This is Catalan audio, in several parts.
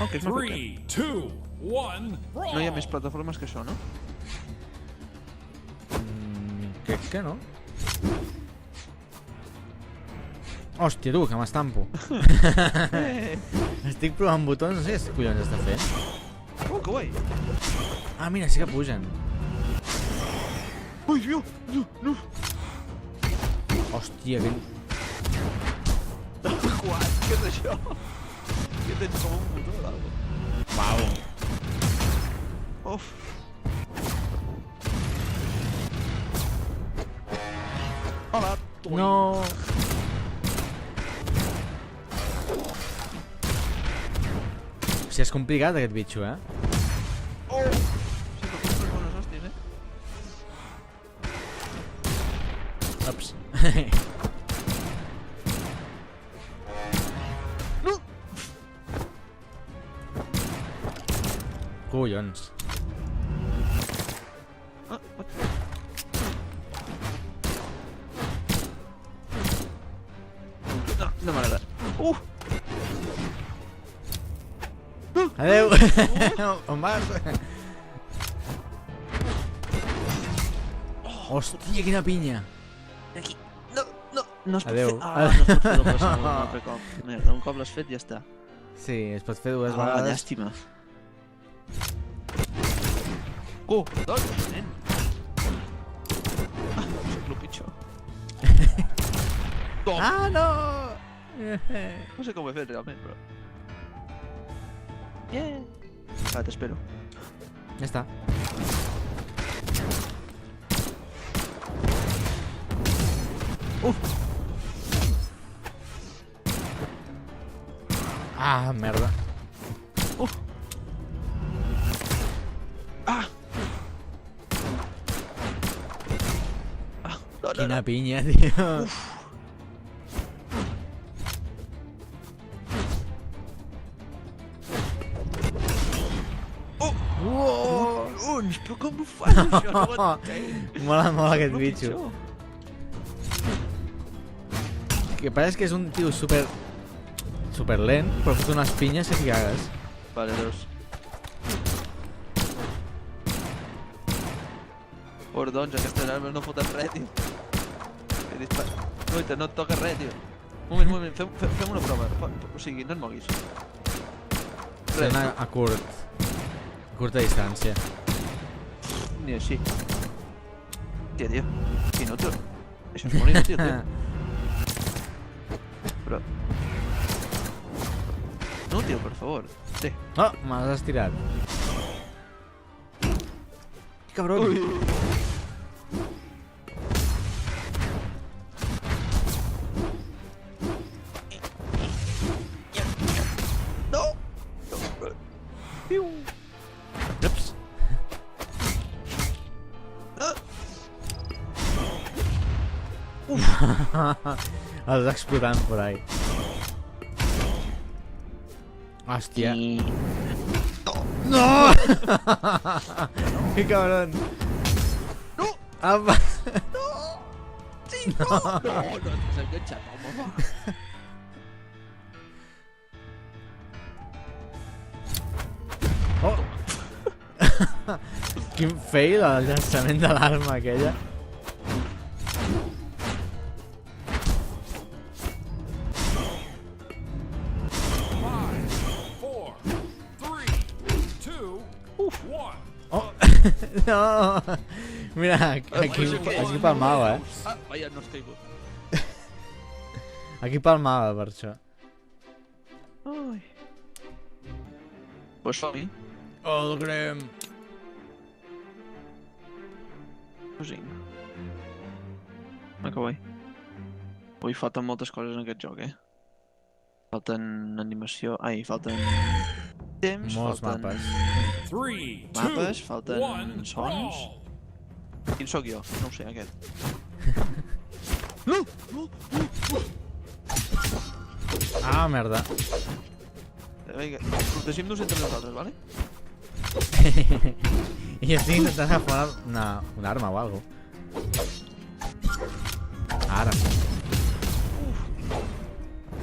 Oh, que és maco. 3, 2, 1, No hi ha més plataformes que això, no? Crec que no. Hòstia, tu, que m'estampo. Estic provant botons, no sé què collons està fent. Oh, que guai. Ah, mira, sí que pugen. Ui, no, no. Hòstia, que... What? Què és això? Què tens com un botó o algo? Uau. Uf. Hola, tu. No. O sigui, és complicat aquest bitxo, eh? Oh! Sí, però com bones hòsties, Ups. No! Collons. Ah, what? No, no m'agrada. Adeu. On vas? Hòstia, quina pinya. Aquí. No, no. No es pot Adeu. fer... Ah, no es pot fer doble salt un altre cop. Merda, un cop l'has fet ja està. Sí, es pot fer dues Ah, vegades. llàstima. Doncs, nen. Ah, soc el pitjor. Tom. Ah, no! No sé com ho he fet realment, però... Yeah. Va, t'espero. Ja està. Ah, merda. Ah! Ah, no, Quina pinya, tio. Collons, però com ho fas això? No ho entenc. Mola molt aquest No, bitxo. pitjor. Que pareix que és un tio super lent, però fot unes pinyes que t'hi cagues. Vale, dos. Doncs, aquestes armes no foten res, tio. He disparat. Lluita, no et toca res, tio. Un moment, fem una prova. O sigui, no et moguis. Sent a curta distància. Ni així. Tia, tio. Inútil. Això és molt inútil, tio. Però... Inútil, per favor. Sí. Oh, me l'has estirat. Que cabron. Ui. No! Piu! Ups. Els explotant por ahí. Hòstia. No! Que cabrón. No! Apa. No! Sí, no! No, no t'has enganxat, home, va. Oh! Quin fail el llançament de l'arma aquella. Oh! No! Mira, aquí palmava, eh? Ah, vaja, no has caigut. Aquí palmava per això. Ai. Pues som-hi. Oh, el crem! Cosinc. Ah, que guai. Ui, falten moltes coses en aquest joc, eh? Falten animació... Ai, falten... temps, Molts falten... mapes. 3, 2, Mapes, falten 1, sons... Quin sóc jo? No ho sé, aquest. No! No! Ah, merda. Vinga, protegim-nos entre nosaltres, vale? I estic intentant agafar una arma o algo. Ara.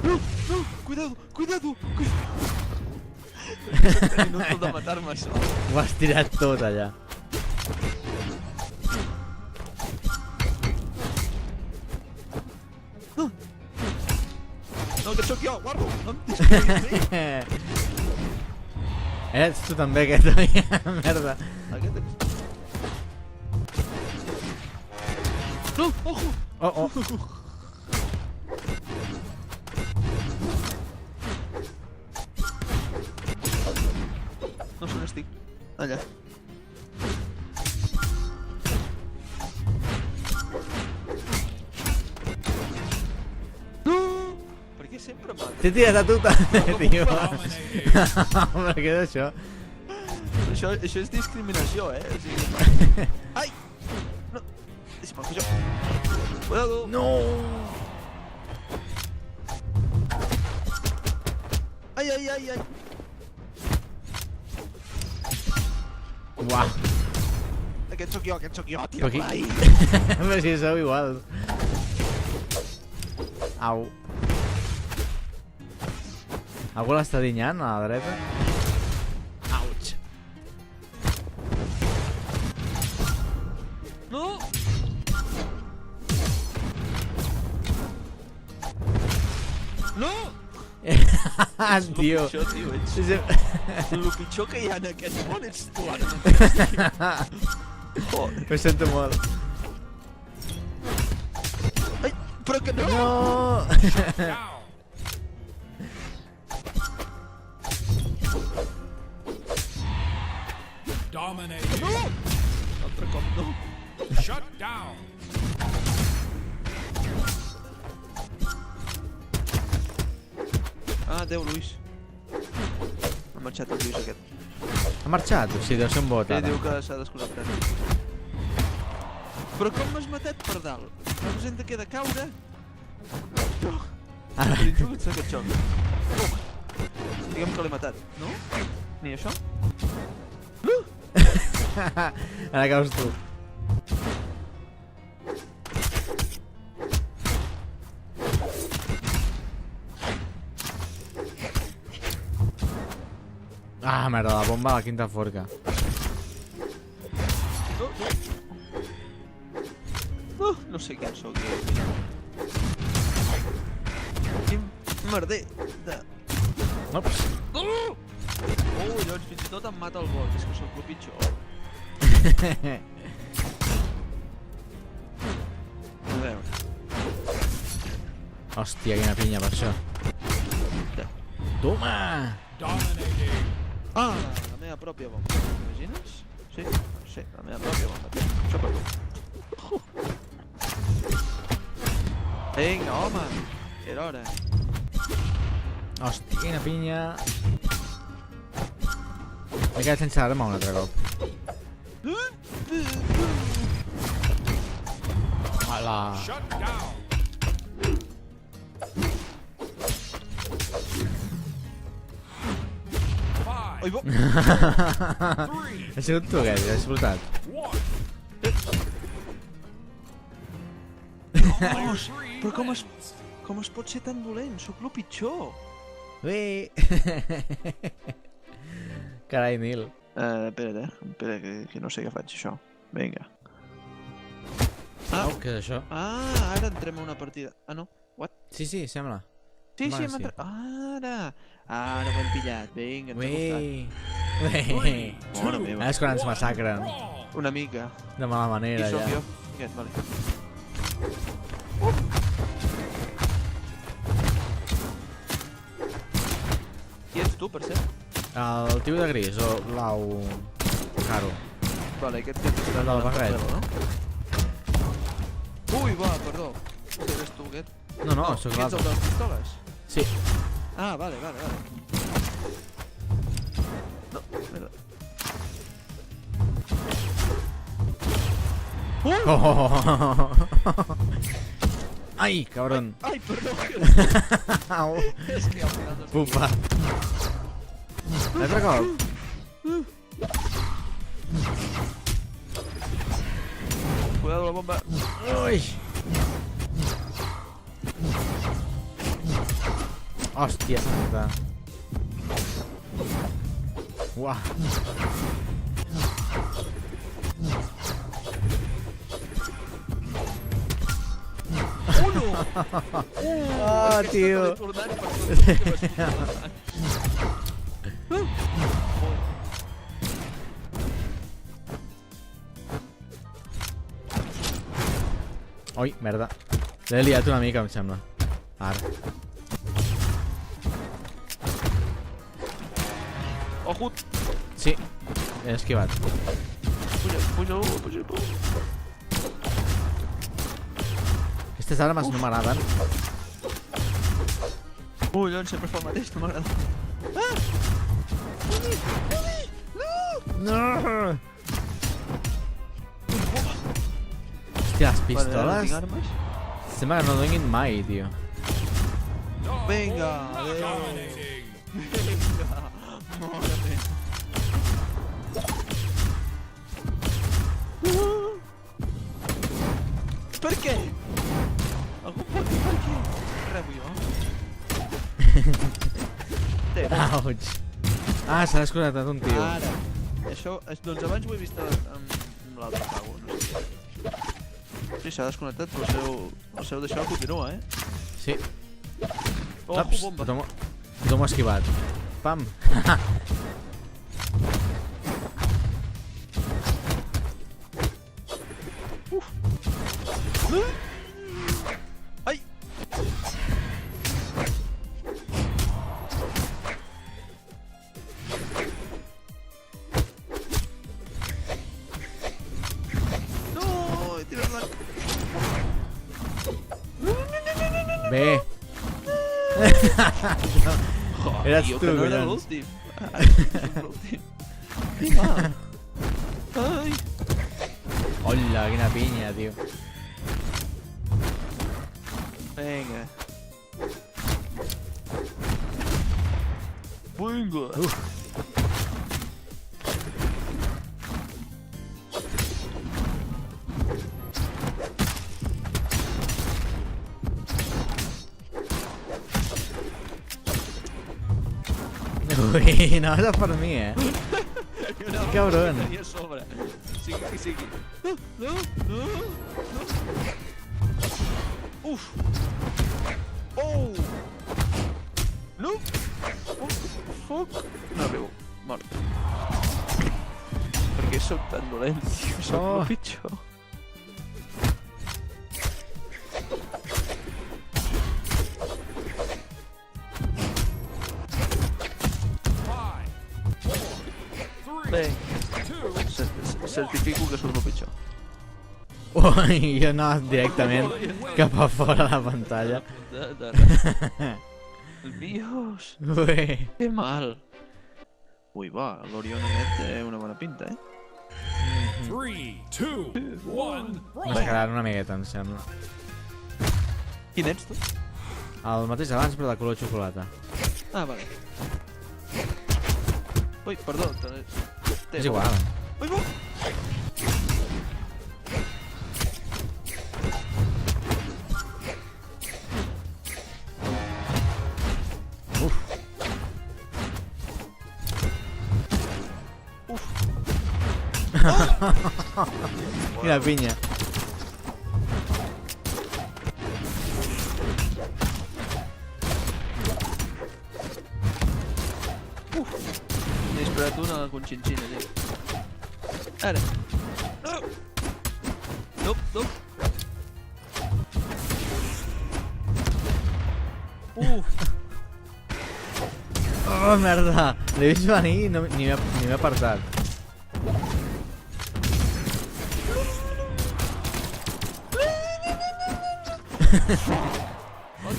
No! No! Cuidado! Cuidado! És tan inútil de matar-me sol. Ho has tirat tot allà. No, que sóc jo, guarro! No em discrimis. Ets tu també, aquest, merda. Aquest ets... No, ojo! Oh, oh. No sé on estic. Allà. No! Per què sempre mata? T'he tirat a tu també, tio. Però què és això? Això és discriminació, O sigui... Ai! No! Deixa'm fer això. Cuidado! No! Ai, ai, ai, ai! Uah. Aquest sóc jo, tio. Però aquí... Ai! Però si sou igual. Au. Algú l'està dinyant a la dreta? Auig. No! No! Tio. Ets el pitjor que hi ha en aquest món, ets tu ara mateix. Joder. Ho sento molt. Ai, però que no! No! Dominating. No! Altre cop no. Shut down. Ah, adéu, Luis. Ha marxat el Luis aquest. Ha marxat? O sigui, deu ser un bot Ell ara. diu que s'ha desconnectat. Però com m'has matat per dalt? Representa que he de caure? No. Ara. He jugat aquest joc. Digue'm que l'he matat, no? Ni això? Ara caus tu. Ah, merda, la bomba a la quinta forca. No sé quin sóc. Quin merder de... Ups. Llavors fins i tot em mata el bot. És que sóc el pitjor. A veure. Hòstia, quina pinya per això. Toma! Dominating. Ah, la meva pròpia bomba. T'imagines? Sí, sí, la meva pròpia bomba. Això per tu. Vinga, home! Era hora. Hòstia, quina pinya. M'he quedat sense arma un altre cop. Hola. Shut down. Oi, bo! Ha sigut tu aquest, has explotat. Però com es pot ser tan dolent? Sóc el pitjor. Bé. Carai, Nil. Espera, que no sé què faig, això. Vinga. Au, què és això? Ah, ara entrem a una partida. Ah, no. What? Sí, sembla. Sí, hem entrat. Ara ho hem pillat. Vinga, ens ha costat. Bé. Mare meva. Ara és quan ens massacren. Una mica. De mala manera, Qui sóc ja. jo? Aquest, vale. Qui ets tu, per cert? El tio de gris, o blau... Caro. Vale, aquest que t'està El del barret. no? Ui, va, perdó. No eres tu, aquest? No, sóc Qui ets l'altre. el de les pistoles? Sí. Ah, vale. No, merda. Oh! Ai, cabrón. Ai, perdó. Au. És que al final no sé. Pupa. L'altre cop. Cuidado la bomba. Ui. Hòstia santa. Uah. Ah, tio. Oi, merda. L'he liat una mica, em sembla. Ara. Ojo! Sí, he esquivat. Puja. Aquestes armes no m'agraden. Collons, sempre fa el mateix, no m'agrada. Ah! No! Hòstia, les pistoles sembla que no donin mai, tio. Vinga, Dominating. mora-te. Per què? Algú pot dir per què? Rebo jo. Auig. Ah, s'ha desconnectat un tio. Ara. Això, doncs abans ho he vist amb l'altre pago, no sé. Sí, s'ha desconnectat, però el seu d'això continua, eh? Sí. Ojo, Ups, bomba. tothom ho ha esquivat. Pam. Ai! No, he tirat la... Bé. Eres jo tu, que no era collons. l'últim. L'últim. Ai! Hola, quina pinya, tio. Vinga. Vinga. Ui, no vas a per mi, eh? Cabron. Tenia a sobre. Sigui qui sigui. No. Uf. Oh. No. Fuck. No arribo. Mort. Per què soc tan dolent? Soc el pitjor. Bé, certifico que sóc el pitjor. Ui, jo anava directament cap a fora de la pantalla. Dios, Ui. que mal. Ui, va, l'Orion aquest té una bona pinta, eh? 3, 2, 1. M'ha quedat una miqueta, em sembla. Quin ets tu? El mateix abans, però de color xocolata. Ah, vale. Ui, perdó. És igual. Ui, bo! Quina pinya. N'he disparat una conxinxina, tio. Ara. Nope. Oh, merda. L'he vist venir i ni m'he apartat. No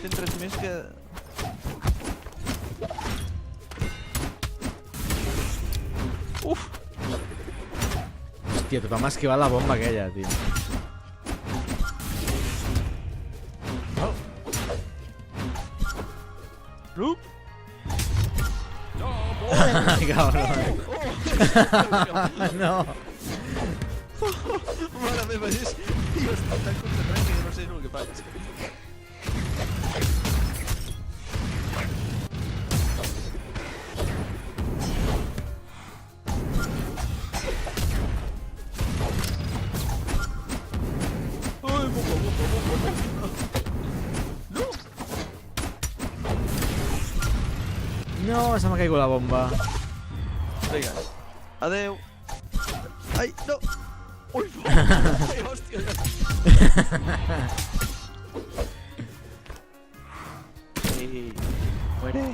tens res més que... Uf! Hòstia, tothom ha esquivat la bomba aquella, tio. Rup! Cabrón. No. Mare meva, jo estic tan concentrat que no sé el que faig. No, se m'ha caigut la bomba. Vinga. Adeu. Ai, no. Ui, ai, hòstia. Ei, muere.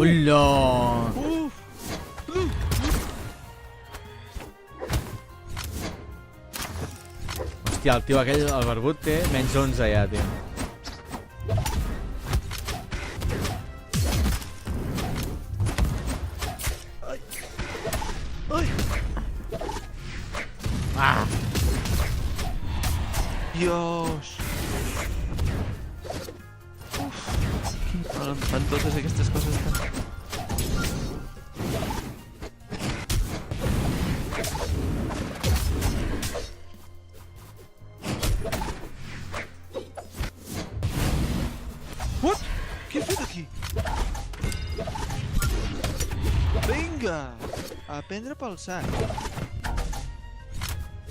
Hola! Hòstia, el tio aquell, el barbut, té menys 11 ja, tio. Ai. Ah! Dios. Em fan totes aquestes coses tan... What? Què he fet aquí? Vinga! A prendre pel sac.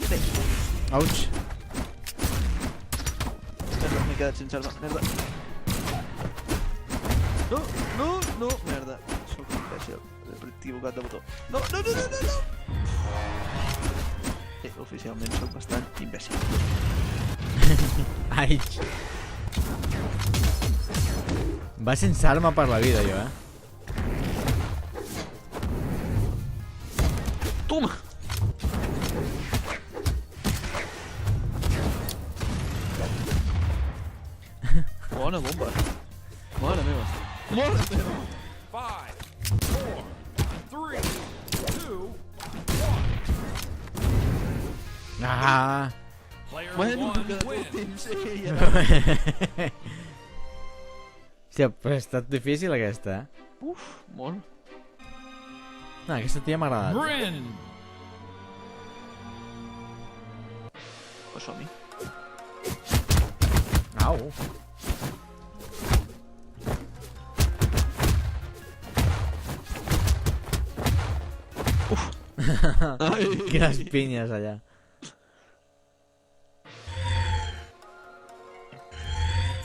Bé. Ouch! Merda, m'he quedat sense arma. Merda. No, no, no, merda. Soc un imbècil. He equivocat de botó. No, no, no, no, no, no! Oficialment soc bastant imbècil. Ai! Va sense arma per la vida, jo, Toma! Bona bomba. Mare meva. Mare meva. 5, 4, 3, 2, 1. Ah! Player Bueno, 1 que wins. temps, ja. Hòstia, però ha estat difícil aquesta, Uf, molt. No, aquesta tia m'ha agradat. Bryn. Pues som-hi. Au! Ai. Quines pinyes allà.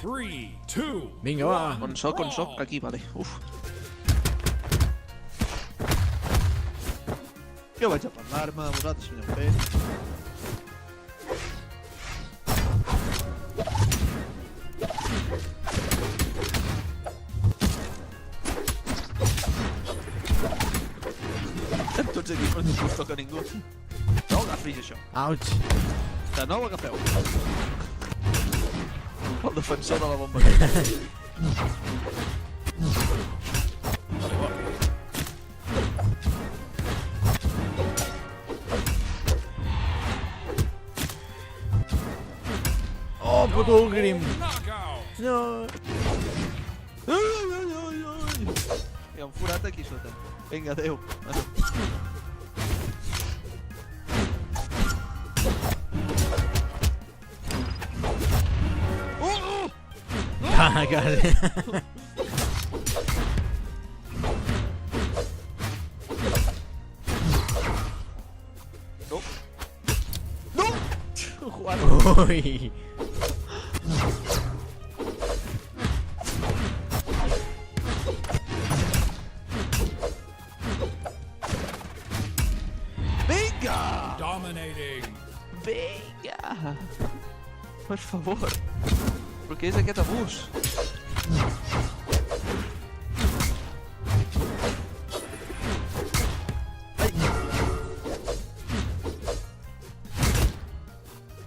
Three, two, Vinga, va. On soc? Aquí, vale. Uf. Jo vaig a parlar-me, vosaltres ho aneu fent. Estem tots aquí, però ningú us toca ningú. No agafis això. Ouch! De nou agafeu. El defensor de la bomba. Oh, puto Grim! knockout. No! Ai, ai, ai, ai. Hi ha un forat aquí sota. Vinga, adeu. Ah, quasi. No. No! Juan. Ui! Vinga! Dominating. Vinga! Per favor. Però què és aquest abús?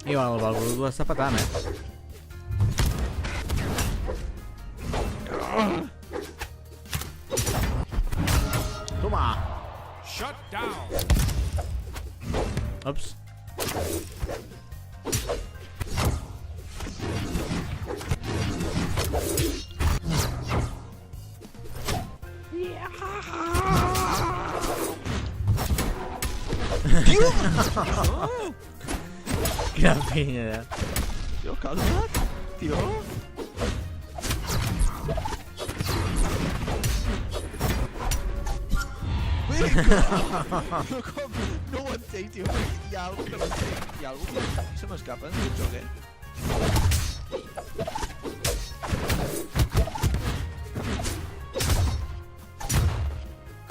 I bueno, el Balbrut l'està patant, Toma! Shut down. Ups. Tio! Quina pinya, ja. Tio, calma't! Tio! No ho entenc, tio. Hi ha algú que no entenc. Hi ha algú que se m'escapa d'aquest joc,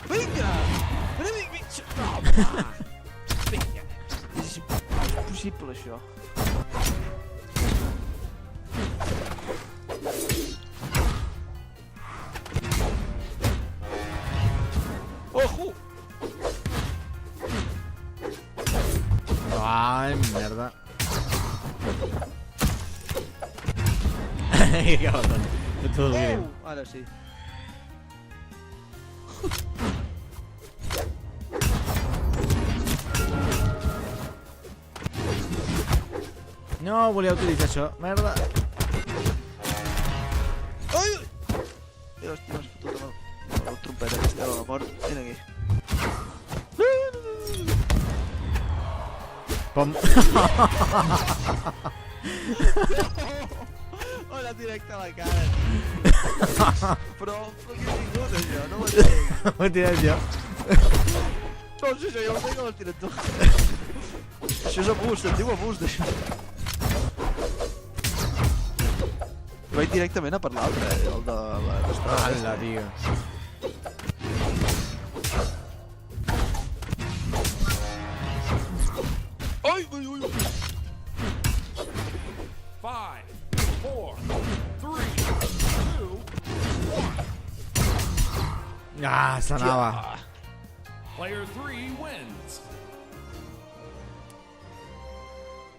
Vinga! Vinga! Vinga! És impossible, això. Ojo! Ai, merda. Que cabrón. Tot el greu. Ara sí. No volia utilitzar això. Merda. Ai! Dios, m'has fotut amb el trompet aquesta de la mort. Vine aquí. Pom. Hola, directe a la cara. Però què he tingut, això? No ho entenc. Ho he tirat jo. No, si això jo ho sé que l'has tirat tu. Això és abús, se'n diu abús, d'això. Vaig directament a per l'altre, el de l'estrada. Ala, tio. Ai, ai, ai. 5, 4, 3, 2, 1. Ah, s'anava. Player 3 wins.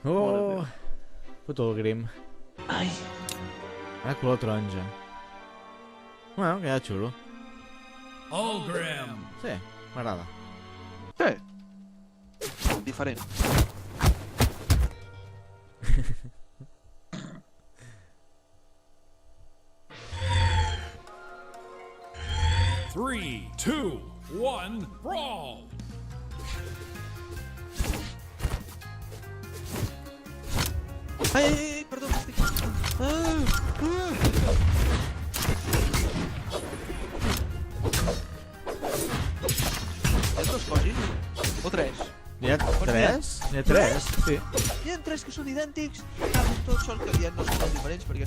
Oh. Puto el grim. Ai. Ara color taronja. Bueno, queda xulo. Olgrim. Sí, m'agrada. Sí. Diferent. Three, two, one, brawl. Ai, ai, ai, perdó, estic... Hi ha dos cossis? O tres? N'hi ha tres? N'hi ha tres? Sí. Hi ha tres que són idèntics. Tots són que ja no són tan diferents perquè...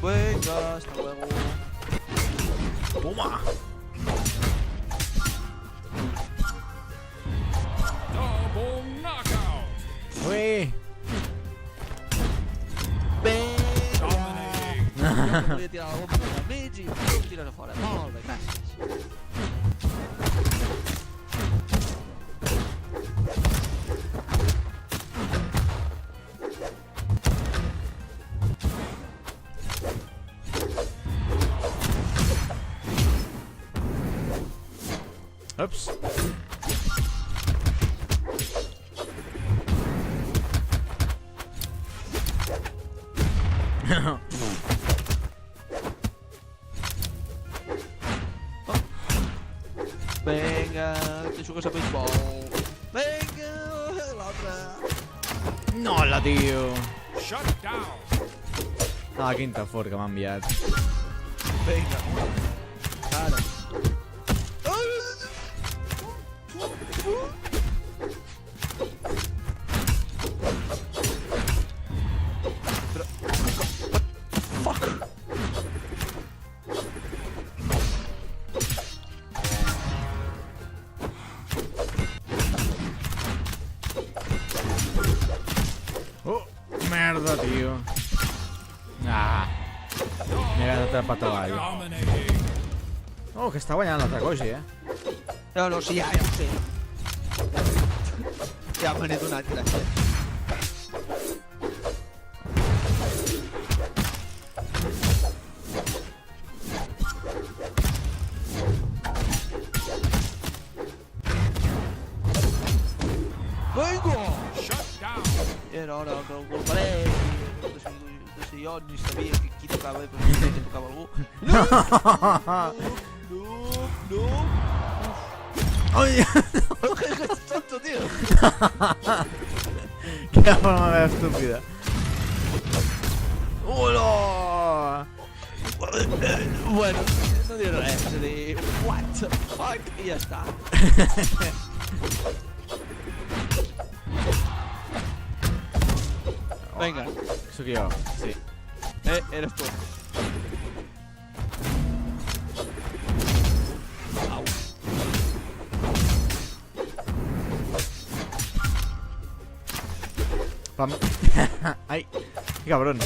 Venga, hasta luego. Toma! Double knockout. Ui! Dominating. Jo volia tirar la bomba al mig i tu em tires a fora. Molt bé, gràcies. Ups. Vinga, que jugues a béisbol. Vinga, l'altre. No, la tio. Shut down. Ah, quin tafor que m'ha enviat. Vinga. Cara. Però... Fuck! Oh, merda, tio. Ah. M'he quedat atrapat a l'all. Dominating. Oh, que està guanyant l'altre coix, No, no, sí, ja ho sé. Ja me n'he donat, gràcies. Vinga! Shut down. Era hora que el golparé. No sé jo, ni sabia qui tocava, però no sabia que tocava algú. No! No! Ai! Que ets tonto, tio! Quina forma més estúpida. Hola! Bueno, no diré res, és a dir, what the fuck, i ja està. Vinga. Sóc jo, sí. Eres tu. Au. Pam. Ai, que cabrón.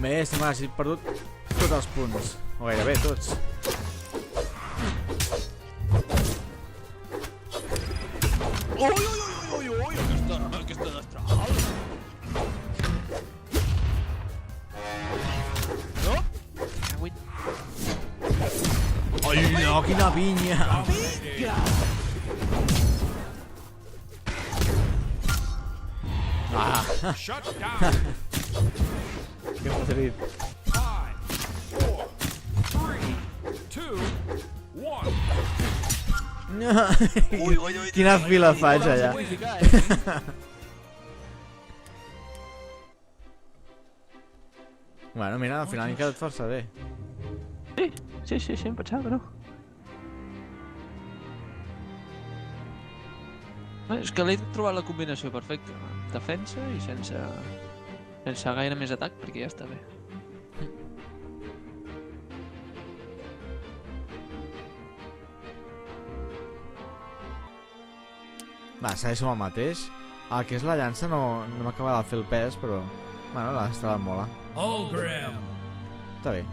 Bé, estem ara, si he perdut tots els punts. O gairebé tots. Ui, aquesta destral. No? Ai, no, quina pinya! Vinga! Ah, Shut down. que m'ha servit. 5, 4, 3, 2, 1. Ui, Quina fila faig allà. Bueno, mira, al final m'he quedat força bé. Sí, em pensava que no. És que l'he trobat la combinació perfecta. Defensa i sense gaire més atac, perquè ja està bé. Va, segueixo amb el mateix. El que és la llança no m'acaba de fer el pes, però... Bueno, l'estava mola. Ogrim. Està bé.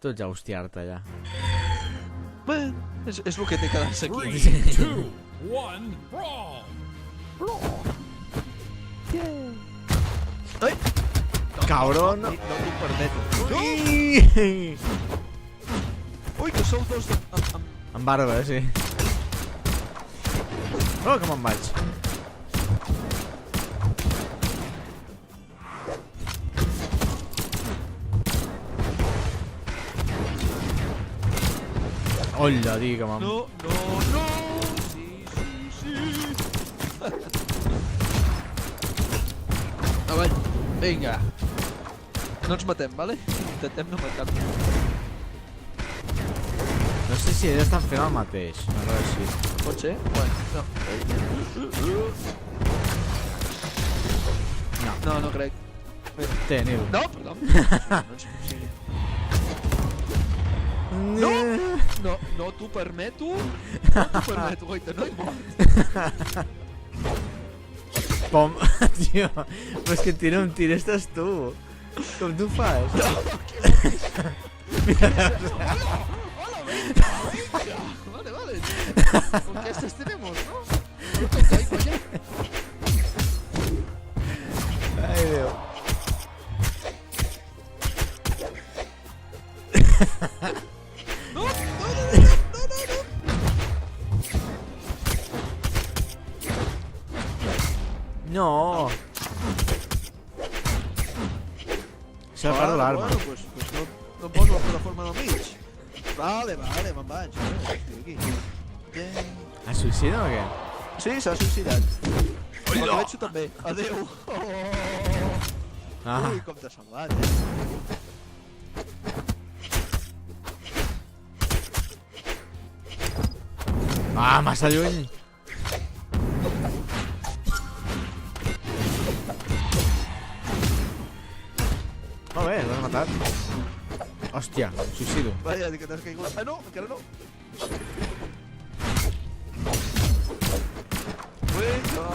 Tot ja hostiar-te allà. Bé, és el que té quedar-se aquí. 3, 2, 1, brawl. Ai! Cabron! No t'ho permeto. Ui! Ui, que sou dos amb... Amb barba, sí. Oh, que me'n vaig. Olla, digue'm. No! Sí. Avall, vinga. No ens matem, vale? Intentem no matar-nos. No sé si ells estan fent el mateix. Una cosa així. Pot ser? Bueno, no. No crec. Té, Nil. No, perdó. No t'ho permeto. Goita, no hi mort. Pom. Tio, però és que tira un tir, estàs tu. Com tu fas? Hola, venga. Vale. Con que estas tenemos, ¿no? No caigo ya. Ai, Déu. No. No! S'ha perdut l'arma. Bueno, pues no poso la plataforma del mig. Vale, me'n vaig. Estic aquí. Es suïcida o què? Sí, s'ha suïcidat. Però que veig tu també. Adéu. Ah. Ui, com t'ha salvat, Ah, massa lluny. Molt bé, l'has matat. Hòstia, em suïcido. Vaja, que t'has caigut. Ah, no, encara no. Vinga.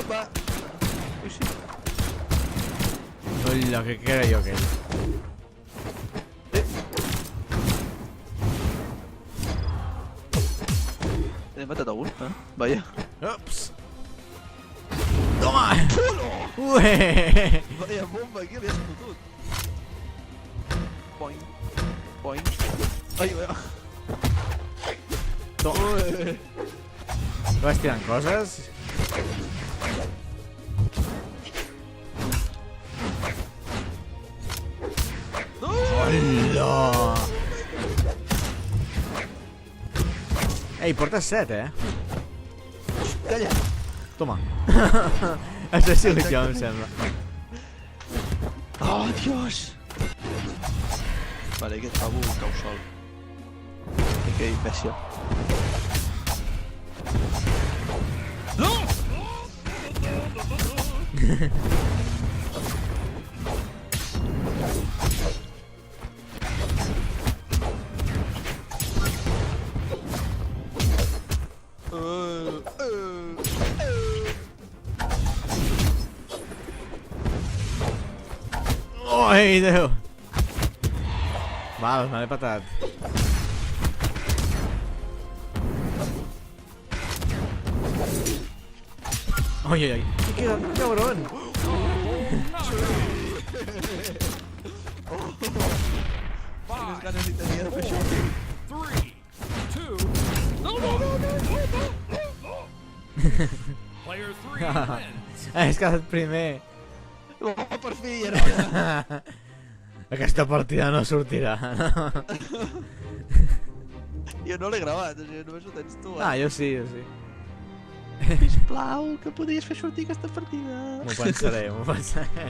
Opa. Sí. Hola, que era jo aquell. He matat a un, Vaja. Ups. Toma! Polo! Ué! Vaja bomba, aquí li has fotut. Boing. Ai, vaja. Toma. Ué. Vas tirant coses. Hola! Ei, portes 7, Calla! Toma. Això ha sigut jo, em sembla. Oh, Dios! Vale, aquest pavo cau sol. Que imbècil. No! Ai, Déu. Val, me l'he patat. Oi, oi, oi. Que cabrón. Quines ganes hi tenia de fer això. 3, 2, Player 3 wins. Has quedat primer. Oh, per fi, era. Aquesta partida no sortirà. Jo no l'he gravat, o sigui, només ho tens tu. Ah, jo sí, jo sí. Sisplau, que podies fer sortir aquesta partida. M'ho pensaré, m'ho pensaré.